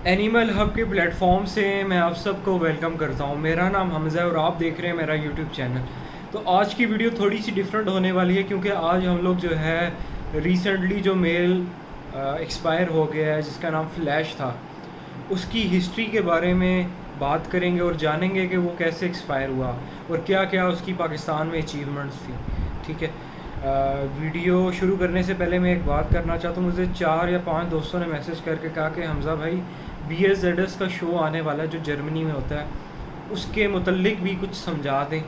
Animal hub के platform से मैं आप सबको वेलकम करता हूँ। मेरा नाम हमज़ा है और आप देख रहे हैं मेरा यूट्यूब चैनल। तो आज की वीडियो थोड़ी सी डिफरेंट होने वाली है क्योंकि आज हम लोग जो है रिसेंटली जो मेल एक्सपायर हो गया है जिसका नाम फ्लैश था, उसकी हिस्ट्री के बारे में बात करेंगे और जानेंगे कि वो कैसे एक्सपायर हुआ और क्या क्या उसकी पाकिस्तान में अचीवमेंट्स थी। ठीक है। वीडियो शुरू करने से पहले मैं एक बात करना चाहता हूँ। मुझे 4 या 5 दोस्तों ने मैसेज करके कहा कि हमज़ा भाई BSZS का शो आने वाला है जो जर्मनी में होता है, उसके मुतल्लिक भी कुछ समझा दें।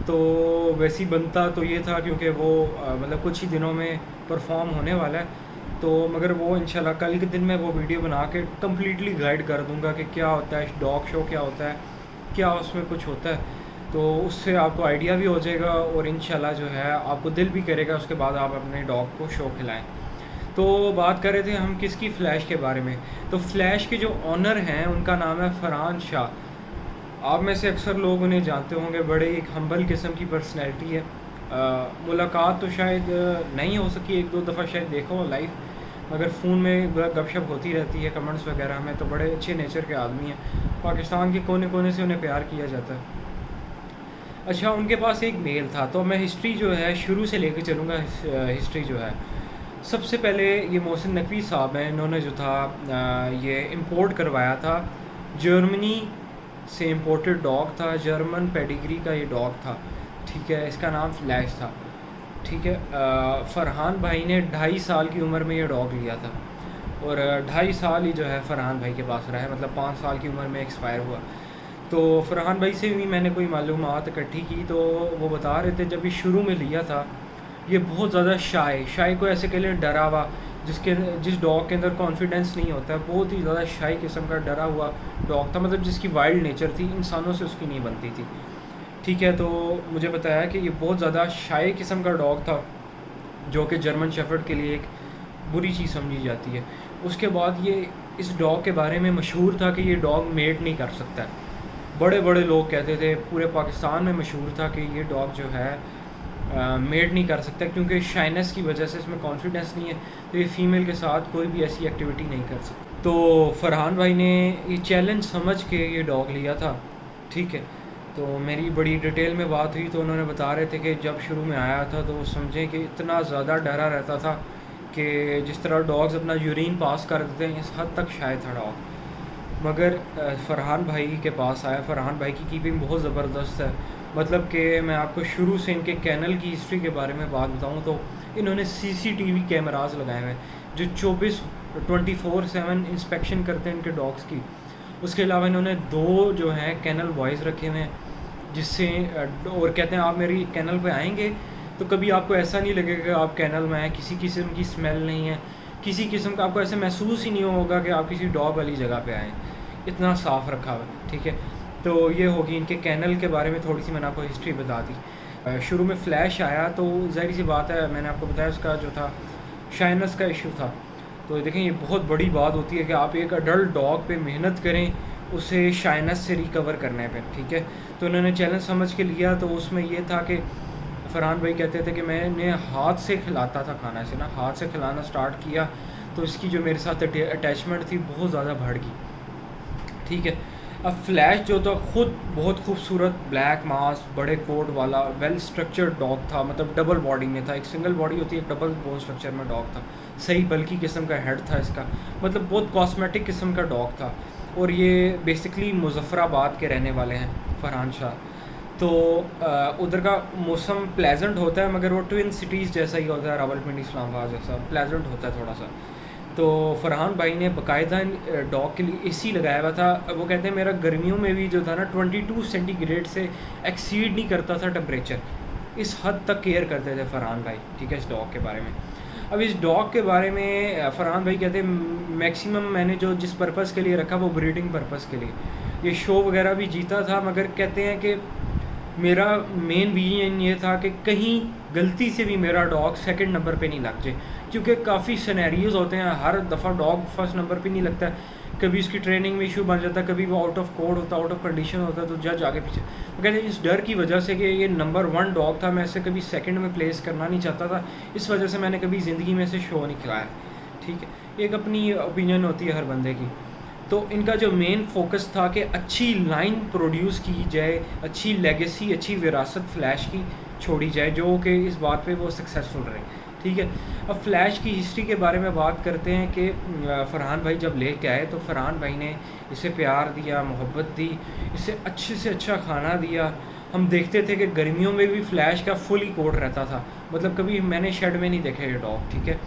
तो वैसे ही बनता तो ये था क्योंकि वो मतलब कुछ ही दिनों में परफॉर्म होने वाला है, तो मगर वो इंशाल्लाह कल के दिन मैं वो वीडियो बना के कम्प्लीटली गाइड कर दूंगा कि क्या होता है डॉग शो, क्या होता है, क्या उसमें कुछ होता है। तो उससे आपको आइडिया भी हो जाएगा और इंशाल्लाह जो है आपको दिल भी करेगा उसके बाद आप अपने डॉग को शो खिलाएं। तो बात कर रहे थे हम किसकी, फ्लैश के बारे में। तो फ्लैश के जो ऑनर हैं उनका नाम है फरहान शाह। आप में से अक्सर लोग उन्हें जानते होंगे, बड़े एक हम्बल किस्म की पर्सनैलिटी है। मुलाकात तो शायद नहीं हो सकी, एक दो दफ़ा शायद देखा हो लाइव, मगर फ़ोन में गपशप होती रहती है, कमेंट्स वगैरह में। तो बड़े अच्छे नेचर के आदमी हैं, पाकिस्तान के कोने कोने से उन्हें प्यार किया जाता है। अच्छा, उनके पास एक मेल था, तो मैं हिस्ट्री जो है शुरू से लेकर चलूँगा। हिस्ट्री जो है, सबसे पहले ये मोहसिन नकवी साहब हैं, इन्होंने जो था ये इंपोर्ट करवाया था जर्मनी से। इम्पोर्टेड डॉग था, जर्मन पेडिग्री का ये डॉग था। ठीक है, इसका नाम फ्लैश था। ठीक है। फ़रहान भाई ने 2.5 साल की उम्र में ये डॉग लिया था और 2.5 साल ही जो है फ़रहान भाई के पास रहा है, मतलब 5 साल की उम्र में एक्सपायर हुआ। तो फ़रहान भाई से भी मैंने कोई मालूमात इकट्ठी की, तो वो बता रहे थे जब ये शुरू में लिया था ये बहुत ज़्यादा शाय को ऐसे कह लें डरा हुआ, जिस डॉग के अंदर कॉन्फिडेंस नहीं होता है, बहुत ही ज़्यादा शाय किस्म का डरा हुआ डॉग था, मतलब जिसकी वाइल्ड नेचर थी, इंसानों से उसकी नहीं बनती थी। ठीक है। तो मुझे बताया कि ये बहुत ज़्यादा शाय किस्म का डॉग था जो कि जर्मन शेफर्ड के लिए एक बुरी चीज़ समझी जाती है। उसके बाद ये इस डॉग के बारे में मशहूर था कि ये डॉग मेट नहीं कर सकता है। बड़े बड़े लोग कहते थे, पूरे पाकिस्तान में मशहूर था कि ये डॉग जो है मेट नहीं कर सकता क्योंकि शाइनेस की वजह से इसमें कॉन्फिडेंस नहीं है, तो ये फ़ीमेल के साथ कोई भी ऐसी एक्टिविटी नहीं कर सकता। तो फ़रहान भाई ने ये चैलेंज समझ के ये डॉग लिया था। ठीक है। तो मेरी बड़ी डिटेल में बात हुई तो उन्होंने बता रहे थे कि जब शुरू में आया था तो समझें कि इतना ज़्यादा डरा रहता था कि जिस तरह डॉग्स अपना यूरिन पास कर देते हैं, इस हद तक शायद था डॉग। मगर फ़रहान भाई के पास आया। फ़रहान भाई की कीपिंग बहुत ज़बरदस्त है, मतलब कि मैं आपको शुरू से इनके कैनल की हिस्ट्री के बारे में बात बताऊं तो इन्होंने CCTV कैमरास लगाए हुए हैं जो 24/7 इंस्पेक्शन करते हैं इनके डॉग्स की। उसके अलावा इन्होंने 2 जो हैं कैनल बॉयज़ रखे हुए हैं, जिससे और कहते हैं आप मेरी कैनल पे आएंगे तो कभी आपको ऐसा नहीं लगेगा कि आप कैनल में आए, किसी किस्म की स्मेल नहीं है, किसी किस्म का आपको ऐसे महसूस ही नहीं होगा कि आप किसी डॉग वाली जगह पे आएँ, इतना साफ़ रखा हुआ है। ठीक है। तो ये होगी इनके कैनल के बारे में थोड़ी सी मैंने आपको हिस्ट्री बता दी। शुरू में फ्लैश आया तो ज़ाहिर सी बात है, मैंने आपको बताया उसका जो था शाइनेस का इशू था। तो देखें, ये बहुत बड़ी बात होती है कि आप एक अडल्ट डॉग पे मेहनत करें उसे शाइनेस से रिकवर करने पे। ठीक है। तो उन्होंने चैलेंज समझ के लिया। तो उसमें ये था कि फ़रहान भाई कहते थे कि मैंने हाथ से खिलाता था खाना, से ना हाथ से खिलाना स्टार्ट किया तो इसकी जो मेरे साथ अटैचमेंट थी बहुत ज़्यादा बढ़ गई। ठीक है। अब फ्लैश जो था खुद बहुत खूबसूरत ब्लैक मास, बड़े कोट वाला, वेल स्ट्रक्चर्ड डॉग था, मतलब डबल बॉडी में था। एक सिंगल बॉडी होती है, एक डबल बोन स्ट्रक्चर में डॉग था। सही बल्कि किस्म का हेड था इसका, मतलब बहुत कॉस्मेटिक किस्म का डॉग था। और ये बेसिकली मुजफ्फराबाद के रहने वाले हैं फरहान शाह। तो उधर का मौसम प्लेजेंट होता है, मगर वो ट्विन सिटीज़ जैसा ही होता है, रावलपिंडी इस्लामाबाद जैसा प्लेजेंट होता है थोड़ा सा। तो फ़रहान भाई ने बाकायदा डॉग के लिए AC लगाया हुआ था। वो कहते हैं मेरा गर्मियों में भी जो था ना 22 सेंटीग्रेड से एक्सीड नहीं करता था टेम्परेचर, इस हद तक केयर करते थे फ़रहान भाई। ठीक है, इस डॉग के बारे में। अब इस डॉग के बारे में फ़रहान भाई कहते हैं मैक्सिमम मैंने जो जिस पर्पज़ के लिए रखा वो ब्रीडिंग पर्पज़ के लिए, ये शो वगैरह भी जीता था, मगर कहते हैं कि मेरा मेन विजन ये था कि कहीं गलती से भी मेरा डॉग सेकंड नंबर पे नहीं लग जाए, क्योंकि काफ़ी सिनेरियोज़ होते हैं, हर दफ़ा डॉग फर्स्ट नंबर पे नहीं लगता है। कभी उसकी ट्रेनिंग में इशू बन जाता है, कभी वो आउट ऑफ कोड होता है, आउट ऑफ कंडीशन होता है, तो जज आगे पीछे। वो कहते हैं इस डर की वजह से कि ये नंबर 1 डॉग था, मैं इसे कभी सेकंड में प्लेस करना नहीं चाहता था, इस वजह से मैंने कभी ज़िंदगी में इसे शो नहीं खिलाया। ठीक है, एक अपनी ओपिनियन होती है हर बंदे की। तो इनका जो मेन फोकस था कि अच्छी लाइन प्रोड्यूस की जाए, अच्छी लेगेसी, अच्छी विरासत फ़्लैश की छोड़ी जाए, जो कि इस बात पे वो सक्सेसफुल रहे। ठीक है, अब फ़्लैश की हिस्ट्री के बारे में बात करते हैं कि फ़रहान भाई जब लेके आए तो फ़रहान भाई ने इसे प्यार दिया, मोहब्बत दी, इसे अच्छे से अच्छा खाना दिया। हम देखते थे कि गर्मियों में भी फ़्लैश का फुल ही कोट रहता था, मतलब कभी मैंने शेड में नहीं देखा ये डॉग। ठीक है,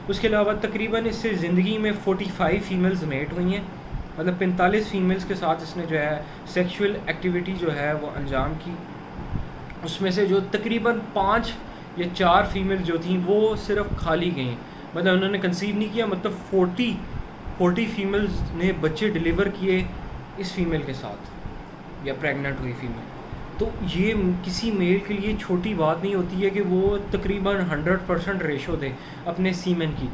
उसके अलावा तकरीबन इससे ज़िंदगी में 45 फीमेल्स मेट हुई हैं, मतलब 45 फीमेल्स के साथ इसने जो है सेक्सुअल एक्टिविटी जो है वो अंजाम की। उसमें से जो तकरीबन 5 या 4 फीमेल जो थी वो सिर्फ खाली गई, मतलब उन्होंने कंसीव नहीं किया, मतलब 40 फीमेल्स ने बच्चे डिलीवर किए इस फीमेल के साथ, या प्रेग्नेंट हुई फीमेल। तो ये किसी मेल के लिए छोटी बात नहीं होती है कि वो तकरीबन 100% रेशो दे अपने सीमेन की,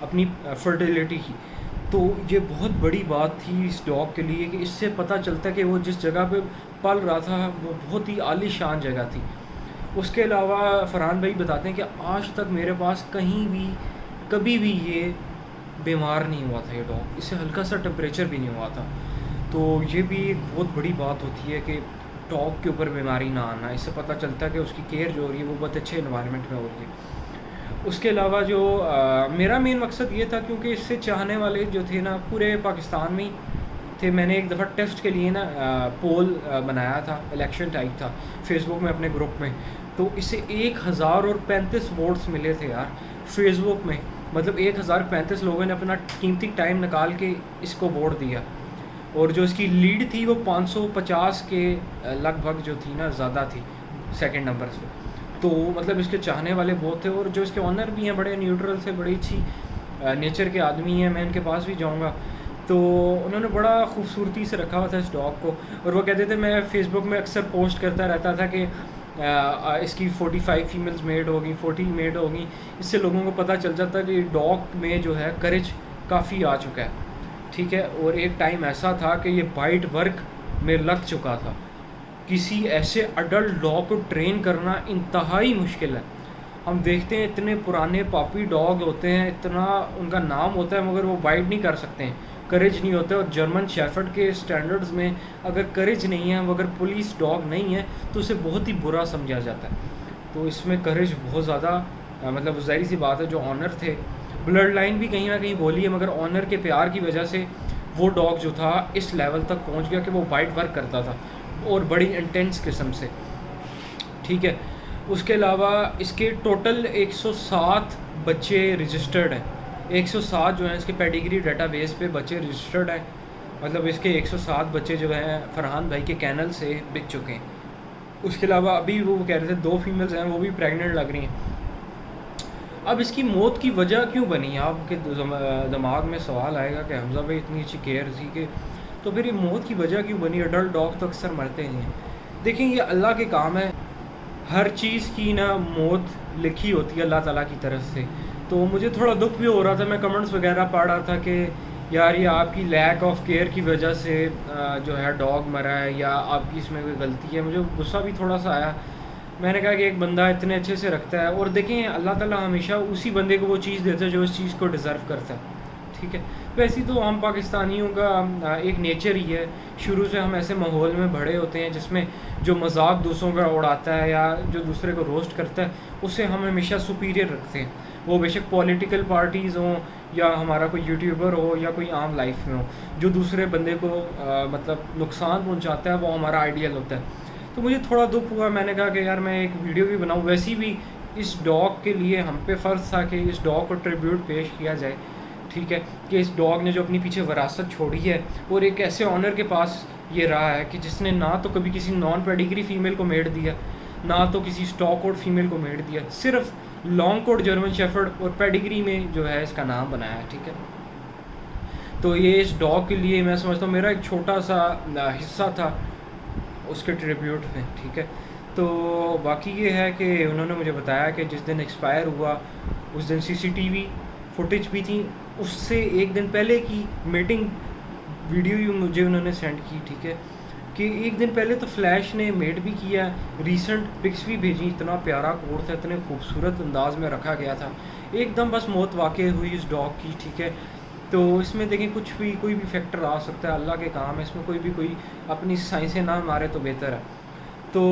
अपनी फर्टिलिटी की। तो ये बहुत बड़ी बात थी इस डॉग के लिए कि इससे पता चलता है कि वो जिस जगह पे पल रहा था वो बहुत ही आलीशान जगह थी। उसके अलावा फ़रहान भाई बताते हैं कि आज तक मेरे पास कहीं भी कभी भी ये बीमार नहीं हुआ था ये डॉग, इससे हल्का सा टेम्परेचर भी नहीं हुआ था। तो ये भी एक बहुत बड़ी बात होती है कि डॉग के ऊपर बीमारी ना आना, इससे पता चलता है कि उसकी केयर जो हो रही है वो बहुत अच्छे इन्वायरमेंट में हो रही है। उसके अलावा जो मेरा मेन मकसद ये था, क्योंकि इससे चाहने वाले जो थे ना पूरे पाकिस्तान में ही थे। मैंने एक दफ़ा टेस्ट के लिए ना पोल बनाया था, इलेक्शन टाइप था, फेसबुक में अपने ग्रुप में। तो इसे 1035 वोट्स मिले थे यार फेसबुक में, मतलब 1035 लोगों ने अपना कीमती टाइम निकाल के इसको वोट दिया। और जो इसकी लीड थी वो 550 के लगभग जो थी ना ज़्यादा थी सेकंड नंबर से। तो मतलब इसके चाहने वाले बहुत थे, और जो इसके ऑनर भी हैं बड़े न्यूट्रल से, बड़ी अच्छी नेचर के आदमी हैं। मैं इनके पास भी जाऊंगा तो उन्होंने बड़ा खूबसूरती से रखा हुआ था इस डॉग को। और वो कहते थे, मैं फ़ेसबुक में अक्सर पोस्ट करता रहता था कि इसकी 45 फीमेल्स मेड होगी, 40 मेड होगी। इससे लोगों को पता चल जाता है कि डॉग में जो है करेज काफ़ी आ चुका है। ठीक है, और एक टाइम ऐसा था कि ये बाइट वर्क में लग चुका था। किसी ऐसे अडल्ट डॉग को ट्रेन करना इंतहाई मुश्किल है। हम देखते हैं इतने पुराने पापी डॉग होते हैं, इतना उनका नाम होता है, मगर वो बाइट नहीं कर सकते हैं, करेज नहीं होता है। और जर्मन शेफर्ड के स्टैंडर्ड्स में अगर करेज नहीं है, अगर पुलिस डॉग नहीं है, तो उसे बहुत ही बुरा समझा जाता है। तो इसमें करेज बहुत ज़्यादा, मतलब ज़ाहिर सी बात है, जो ऑनर थे, ब्लड लाइन भी कहीं ना कहीं बोली है, मगर ऑनर के प्यार की वजह से वो डॉग जो था इस लेवल तक पहुंच गया कि वो बाइट वर्क करता था, और बड़ी इंटेंस किस्म से। ठीक है, उसके अलावा इसके टोटल 107 बच्चे रजिस्टर्ड हैं। 107 जो हैं इसके पेडिग्री डेटाबेस पे बच्चे रजिस्टर्ड हैं, मतलब इसके 107 बच्चे जो हैं फ़रहान भाई के कैनल से बिक चुके हैं। उसके अलावा अभी वो कह रहे थे 2 फीमेल्स हैं, वो भी प्रेग्नेंट लग रही हैं। अब इसकी मौत की वजह क्यों बनी, आपके दिमाग में सवाल आएगा कि हमजा भाई इतनी अच्छी केयर थी कि, तो फिर ये मौत की वजह क्यों बनी। अडल्ट डॉग तो अक्सर मरते नहीं हैं। देखें, ये अल्लाह के काम है, हर चीज़ की ना मौत लिखी होती है अल्लाह ताला की तरफ से। तो मुझे थोड़ा दुख भी हो रहा था, मैं कमेंट्स वगैरह पढ़ रहा था कि यार ये आपकी लैक ऑफ केयर की वजह से जो है डॉग मरा है, या आपकी इसमें कोई गलती है। मुझे गुस्सा भी थोड़ा सा आया। मैंने कहा कि एक बंदा इतने अच्छे से रखता है, और देखें अल्लाह ताला हमेशा उसी बंदे को वो चीज़ देता है जो उस चीज़ को डिज़र्व करता है। ठीक है, वैसे तो हम पाकिस्तानियों का एक नेचर ही है, शुरू से हम ऐसे माहौल में बड़े होते हैं जिसमें जो मजाक दूसरों का उड़ाता है या जो दूसरे को रोस्ट करता है, उससे हम हमेशा सुपीरियर रखते हैं। वो बेशक पॉलिटिकल पार्टीज़ हों, या हमारा कोई यूट्यूबर हो, या कोई आम लाइफ में हो, जो दूसरे बंदे को मतलब नुकसान पहुँचाता है, वो हमारा आइडियल होता है। तो मुझे थोड़ा दुख हुआ, मैंने कहा कि यार मैं एक वीडियो भी बनाऊँ। वैसे भी इस डॉग के लिए हम पे फ़र्ज़ था कि इस डॉग को ट्रिब्यूट पेश किया जाए। ठीक है, कि इस डॉग ने जो अपनी पीछे विरासत छोड़ी है, और एक ऐसे ऑनर के पास ये रहा है कि जिसने ना तो कभी किसी नॉन पेडिग्री फ़ीमेल को मेड दिया, ना तो किसी स्टॉक कोड फीमेल को मेड दिया, सिर्फ लॉन्ग कोड जर्मन शेफर्ड और पेडिग्री में जो है इसका नाम बनाया है। ठीक है, तो ये इस डॉग के लिए मैं समझता हूँ मेरा एक छोटा सा हिस्सा था उसके ट्रिब्यूट में। ठीक है, तो बाकी ये है कि उन्होंने मुझे बताया कि जिस दिन एक्सपायर हुआ उस दिन सीसीटीवी फुटेज भी थी, उससे एक दिन पहले की मीटिंग वीडियो ही मुझे उन्होंने सेंड की। ठीक है, कि एक दिन पहले तो फ्लैश ने मेड भी किया, रीसेंट पिक्स भी भेजी, इतना प्यारा कोड था, इतने खूबसूरत अंदाज में रखा गया था। एकदम बस मौत वाक़ई हुई इस डॉग की। ठीक है, तो इसमें देखें कुछ भी कोई भी फैक्टर आ सकता है, अल्लाह के काम है, इसमें कोई अपनी साइंसें ना मारे तो बेहतर है। तो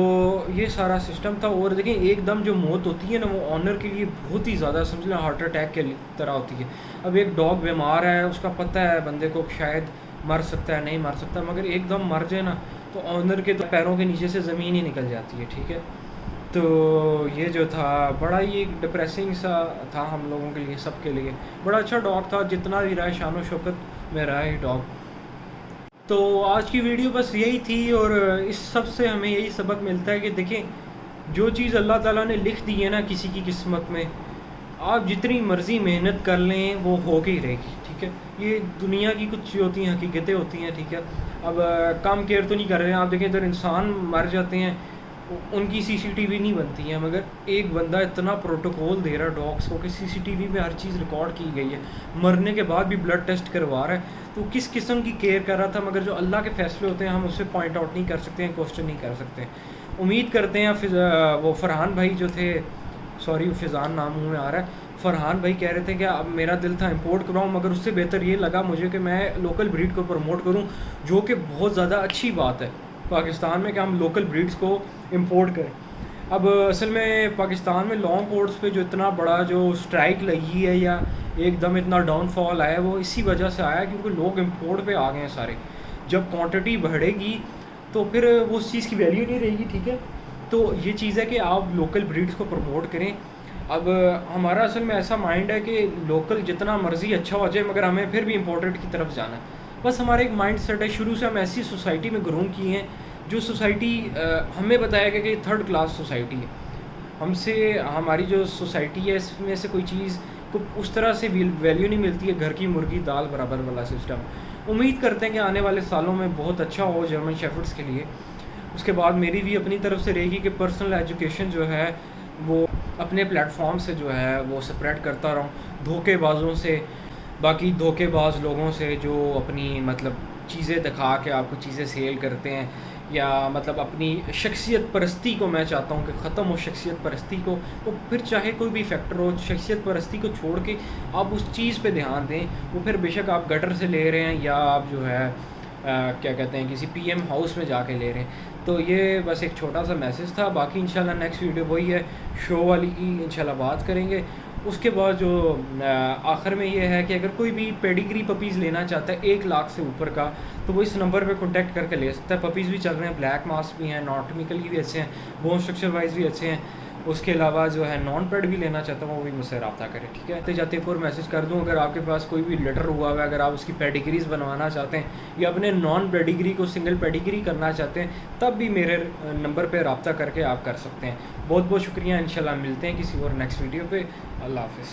ये सारा सिस्टम था। और देखें एकदम जो मौत होती है ना वो ऑनर के लिए बहुत ही ज़्यादा समझ लें हार्ट अटैक के तरह होती है। अब एक डॉग बीमार है, उसका पता है बंदे को शायद मर सकता है, नहीं मर सकता, मगर एकदम मर जाए ना तो ऑनर के तो पैरों के नीचे से ज़मीन ही निकल जाती है, ठीक है। तो ये जो था बड़ा ही एक डिप्रेसिंग सा था हम लोगों के लिए, सब के लिए। बड़ा अच्छा डॉग था, जितना भी रहा है शान व शौकत में रहा है डॉग। तो आज की वीडियो बस यही थी, और इस सब से हमें यही सबक मिलता है कि देखें जो चीज़ अल्लाह ताला ने लिख दी है ना किसी की किस्मत में, आप जितनी मर्ज़ी मेहनत कर लें वो हो के ही रहेगी, ठीक है। ये दुनिया की कुछ होती हैं हकीकतें होती हैं, ठीक है। अब कम केयर तो नहीं कर रहे हैं, आप देखें इधर इंसान मर जाते हैं उनकी सीसीटीवी नहीं बनती है, मगर एक बंदा इतना प्रोटोकॉल दे रहा है डॉग्स को कि सीसीटीवी में हर चीज़ रिकॉर्ड की गई है, मरने के बाद भी ब्लड टेस्ट करवा रहा है। तो किस किस्म की केयर कर रहा था, मगर जो अल्लाह के फैसले होते हैं हम उससे पॉइंट आउट नहीं कर सकते हैं, क्वेश्चन नहीं कर सकते। उम्मीद करते हैं वो फरहान भाई जो थे, सॉरी फिज़ान नाम मुँह में आ रहा है, फरहान भाई कह रहे थे कि अब मेरा दिल था इंपोर्ट कराऊँ, मगर उससे बेहतर ये लगा मुझे कि मैं लोकल ब्रीड को प्रमोट करूँ, जो कि बहुत ज़्यादा अच्छी बात है पाकिस्तान में कि हम लोकल ब्रीड्स को इंपोर्ट करें। अब असल में पाकिस्तान में लॉन्ग कोट्स पे जो इतना बड़ा जो स्ट्राइक लगी है या एकदम इतना डाउनफॉल आया है वो इसी वजह से आया क्योंकि लोग इंपोर्ट पे आ गए हैं सारे। जब क्वांटिटी बढ़ेगी तो फिर वो उस चीज़ की वैल्यू नहीं रहेगी, ठीक है। तो ये चीज़ है कि आप लोकल ब्रीड्स को प्रमोट करें। अब हमारा असल में ऐसा माइंड है कि लोकल जितना मर्ज़ी अच्छा हो जाए मगर हमें फिर भी इम्पोर्टेड की तरफ जाना है। बस हमारा एक माइंड सेट है, शुरू से हम ऐसी सोसाइटी में ग्रोम किए हैं जो सोसाइटी हमें बताया गया कि थर्ड क्लास सोसाइटी है। हमसे हमारी जो सोसाइटी है इसमें से कोई चीज़ को उस तरह से वैल्यू नहीं मिलती है, घर की मुर्गी दाल बराबर वाला सिस्टम। उम्मीद करते हैं कि आने वाले सालों में बहुत अच्छा हो जर्मन शेफर्ड्स के लिए। उसके बाद मेरी भी अपनी तरफ से रहेगी कि पर्सनल एजुकेशन जो है वो अपने प्लेटफॉर्म से जो है वो स्प्रेड करता रहूँ, धोखेबाजों से, बाकी धोखेबाज लोगों से जो अपनी मतलब चीज़ें दिखा के आपको चीज़ें सेल करते हैं, या मतलब अपनी शख्सियत परस्ती को मैं चाहता हूँ कि ख़त्म हो शख्सियत परस्ती को। तो फिर चाहे कोई भी फैक्टर हो, शख्सियत परस्ती को छोड़ के आप उस चीज़ पे ध्यान दें। वो फिर बेशक आप गटर से ले रहे हैं या आप जो है क्या कहते हैं किसी पीएम हाउस में जाके ले रहे हैं। तो ये बस एक छोटा सा मैसेज था। बाकी इंशाल्लाह नेक्स्ट वीडियो वही है शो वाली की, इंशाल्लाह बात करेंगे। उसके बाद जो आखिर में ये है कि अगर कोई भी पेडिग्री पपीज़ लेना चाहता है 1 लाख से ऊपर का तो वो इस नंबर पे कांटेक्ट करके ले सकता है। पपीज़ भी चल रहे हैं, ब्लैक मास्क भी हैं, एनाटॉमिकली भी अच्छे हैं, बोन स्ट्रक्चर वाइज भी अच्छे हैं। उसके अलावा जो है नॉन पेड भी लेना चाहता हूँ वो भी मुझसे रब्ता करें, ठीक है। तो जाते एक और मैसेज कर दूँ, अगर आपके पास कोई भी लेटर हुआ हुआ है, अगर आप उसकी पेडिग्रीज बनवाना चाहते हैं या अपने नॉन पेडिग्री को सिंगल पेडिग्री करना चाहते हैं तब भी मेरे नंबर पर रब्ता करके आप कर सकते हैं। बहुत बहुत शुक्रिया, इंशाल्लाह मिलते हैं किसी और नेक्स्ट वीडियो पे। अल्लाह हाफिज़।